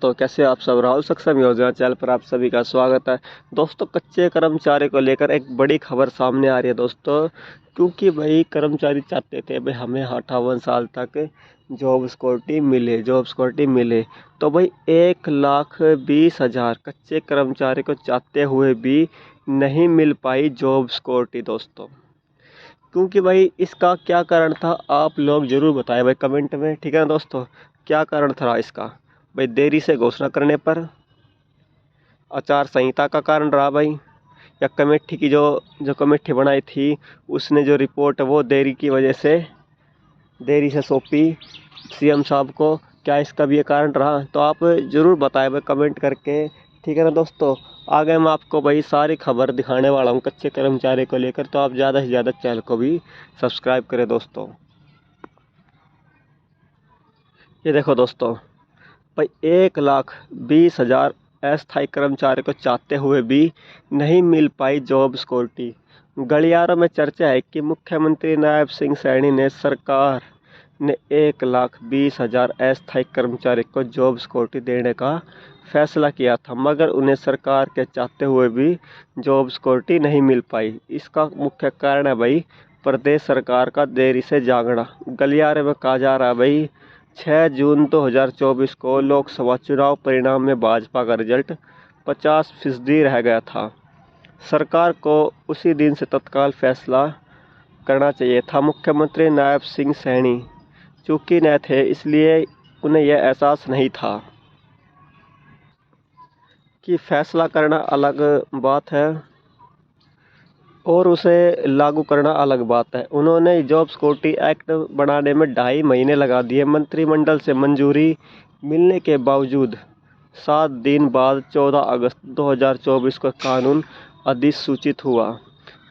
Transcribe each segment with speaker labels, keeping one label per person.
Speaker 1: दोस्तों, कैसे आप सब। राहुल सक्षम योजना चैनल पर आप सभी का स्वागत है। दोस्तों, कच्चे कर्मचारी को लेकर एक बड़ी खबर सामने आ रही है दोस्तों, क्योंकि भाई कर्मचारी चाहते थे भाई हमें 58 साल तक जॉब सिक्योरिटी मिले। तो भाई 1,20,000 कच्चे कर्मचारी को चाहते हुए भी नहीं मिल पाई जॉब सिक्योरिटी दोस्तों। क्योंकि भाई इसका क्या कारण था, आप लोग ज़रूर बताएं भाई कमेंट में, ठीक है ना दोस्तों। क्या कारण था इसका? भाई देरी से घोषणा करने पर, आचार संहिता का कारण रहा भाई, या कमेटी की जो कमेटी बनाई थी उसने जो रिपोर्ट वो देरी से सौंपी सीएम साहब को, क्या इसका भी ये कारण रहा? तो आप ज़रूर बताएं भाई कमेंट करके, ठीक है ना दोस्तों। आगे मैं आपको भाई सारी खबर दिखाने वाला हूँ कच्चे कर्मचारी को लेकर, तो आप ज़्यादा से ज़्यादा चैनल को भी सब्सक्राइब करें दोस्तों। ये देखो दोस्तों, भाई 1,20,000 अस्थायी कर्मचारी को चाहते हुए भी नहीं मिल पाई जॉब सिक्योरिटी। गलियारों में चर्चा है कि मुख्यमंत्री नायब सिंह सैनी ने सरकार ने 1,20,000 अस्थायी कर्मचारी को जॉब सिक्योरिटी देने का फैसला किया था, मगर उन्हें सरकार के चाहते हुए भी जॉब सिक्योरिटी नहीं मिल पाई। इसका मुख्य कारण है भाई प्रदेश सरकार का देरी से जागना। गलियारे में कहा जा रहा है भाई 6 जून 2024 को लोकसभा चुनाव परिणाम में भाजपा का रिजल्ट 50% रह गया था। सरकार को उसी दिन से तत्काल फैसला करना चाहिए था। मुख्यमंत्री नायब सिंह सैनी चूंकि न थे, इसलिए उन्हें यह एहसास नहीं था कि फैसला करना अलग बात है और उसे लागू करना अलग बात है। उन्होंने जॉब सिक्योरिटी एक्ट बनाने में 2.5 महीने लगा दिए। मंत्रिमंडल से मंजूरी मिलने के बावजूद 7 दिन बाद 14 अगस्त 2024 को कानून अधिसूचित हुआ।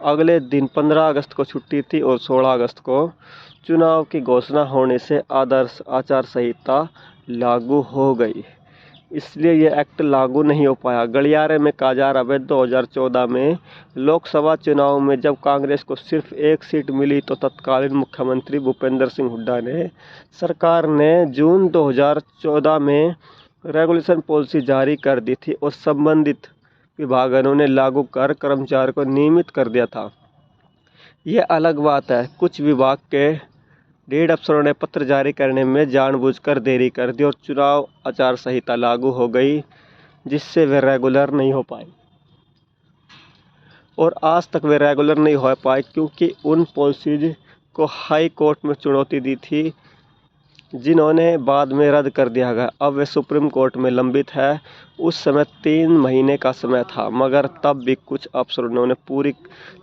Speaker 1: अगले दिन 15 अगस्त को छुट्टी थी और 16 अगस्त को चुनाव की घोषणा होने से आदर्श आचार संहिता लागू हो गई, इसलिए ये एक्ट लागू नहीं हो पाया। गलियारे में कहा जा रहा है 2014 में लोकसभा चुनाव में जब कांग्रेस को सिर्फ 1 सीट मिली तो तत्कालीन मुख्यमंत्री भूपेंद्र सिंह हुड्डा ने सरकार ने जून 2014 में रेगुलेशन पॉलिसी जारी कर दी थी और संबंधित विभागों ने लागू कर कर्मचारियों को नियमित कर दिया था। ये अलग बात है, कुछ विभाग के रीड अफसरों ने पत्र जारी करने में जानबूझकर देरी कर दी और चुनाव आचार संहिता लागू हो गई, जिससे वे रेगुलर नहीं हो पाए। और आज तक वे रेगुलर नहीं हो पाए क्योंकि उन पॉलिसीज को हाई कोर्ट में चुनौती दी थी, जिन्होंने बाद में रद्द कर दिया गया। अब वे सुप्रीम कोर्ट में लंबित है। उस समय 3 महीने का समय था, मगर तब भी कुछ अफसरों ने पूरी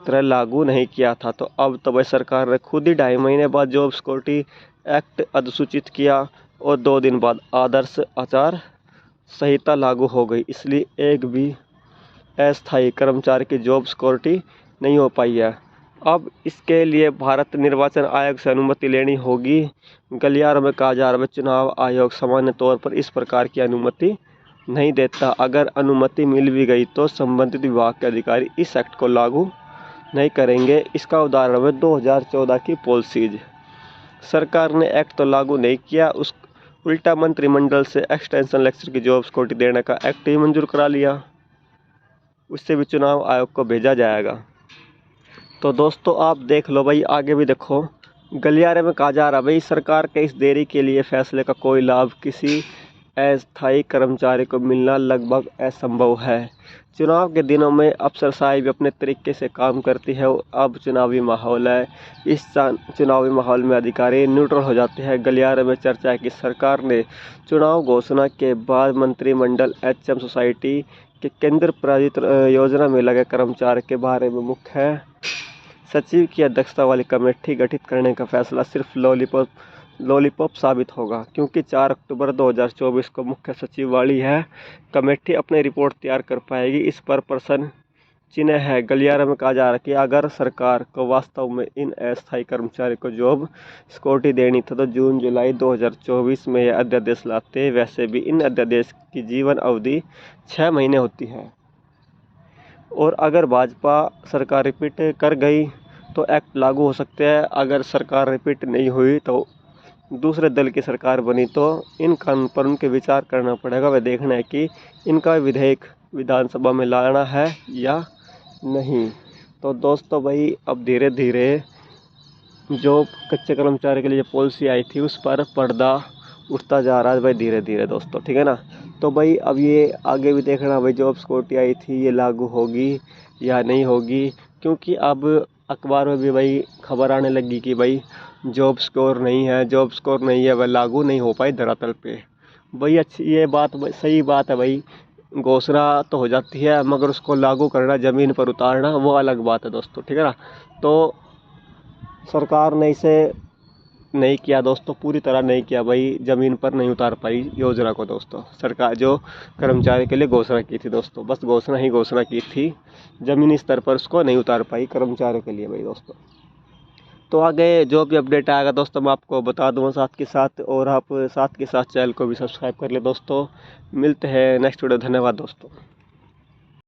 Speaker 1: तरह लागू नहीं किया था। तो अब तो भाई सरकार ने खुद ही 2.5 महीने बाद जॉब सिक्योरिटी एक्ट अधिसूचित किया और 2 दिन बाद आदर्श आचार संहिता लागू हो गई, इसलिए एक भी अस्थायी कर्मचारी की जॉब सिक्योरिटी नहीं हो पाई है। अब इसके लिए भारत निर्वाचन आयोग से अनुमति लेनी होगी। गलियारों में कहा जा रहा है चुनाव आयोग सामान्य तौर पर इस प्रकार की अनुमति नहीं देता। अगर अनुमति मिल भी गई तो संबंधित विभाग के अधिकारी इस एक्ट को लागू नहीं करेंगे। इसका उदाहरण है 2014 की पॉलिसीज। सरकार ने एक्ट तो लागू नहीं किया, उस उल्टा मंत्रिमंडल से एक्सटेंशन लेक्चर की जॉब सिक्योरिटी देने का एक्ट ही मंजूर करा लिया। उससे भी चुनाव आयोग को भेजा जाएगा। तो दोस्तों आप देख लो भाई, आगे भी देखो। गलियारे में कहा जा रहा भाई सरकार के इस देरी के लिए फैसले का कोई लाभ किसी अस्थायी कर्मचारी को मिलना लगभग असंभव है। चुनाव के दिनों में अफसरशाही भी अपने तरीके से काम करती है। अब चुनावी माहौल है, इस चुनावी माहौल में अधिकारी न्यूट्रल हो जाते हैं। गलियारे में चर्चा है कि सरकार ने चुनाव घोषणा के बाद मंत्रिमंडल एचएम सोसाइटी के केंद्र प्रायोजित योजना में लगे कर्मचारी के बारे में मुख्य सचिव की अध्यक्षता वाली कमेटी गठित करने का फैसला सिर्फ लॉलीपॉप साबित होगा, क्योंकि 4 अक्टूबर 2024 को मुख्य सचिव वाली है कमेटी अपनी रिपोर्ट तैयार कर पाएगी। इस पर प्रश्न चिन्ह है। गलियारे में कहा जा रहा है कि अगर सरकार को वास्तव में इन अस्थायी कर्मचारी को जॉब सिक्योरिटी देनी था तो जून जुलाई 2024 में यह अध्यादेश लाते। वैसे भी इन अध्यादेश की जीवन अवधि 6 महीने होती है और अगर भाजपा सरकार रिपीट कर गई तो एक्ट लागू हो सकते हैं। अगर सरकार रिपीट नहीं हुई तो दूसरे दल की सरकार बनी तो इन कानून पर उनके विचार करना पड़ेगा। वह देखना है कि इनका विधेयक विधानसभा में लाना है या नहीं। तो दोस्तों भाई अब धीरे धीरे जो कच्चे कर्मचारी के लिए पॉलिसी आई थी उस पर पर्दा उठता जा रहा है भाई धीरे धीरे दोस्तों, ठीक है ना। तो भाई अब ये आगे भी देखना भाई, जॉब सिक्योरिटी आई थी ये लागू होगी या नहीं होगी, क्योंकि अब अखबार में भी भाई खबर आने लगी कि भाई जॉब सिक्योर नहीं है, जॉब सिक्योर नहीं है, वह लागू नहीं हो पाई धरातल पे। भाई अच्छी ये बात सही बात है भाई, घोषणा तो हो जाती है मगर उसको लागू करना, ज़मीन पर उतारना वो अलग बात है दोस्तों, ठीक है ना। तो सरकार ने इसे नहीं किया दोस्तों, पूरी तरह नहीं किया भाई, ज़मीन पर नहीं उतार पाई योजना को दोस्तों। सरकार जो कर्मचारी के लिए घोषणा की थी दोस्तों, बस घोषणा की थी, ज़मीनी स्तर पर उसको नहीं उतार पाई कर्मचारियों के लिए भाई दोस्तों। तो आगे जो भी अपडेट आएगा दोस्तों मैं आपको बता दूँगा साथ के साथ, और आप साथ के साथ चैनल को भी सब्सक्राइब कर ले दोस्तों। मिलते हैं नेक्स्ट वीडियो, धन्यवाद दोस्तों।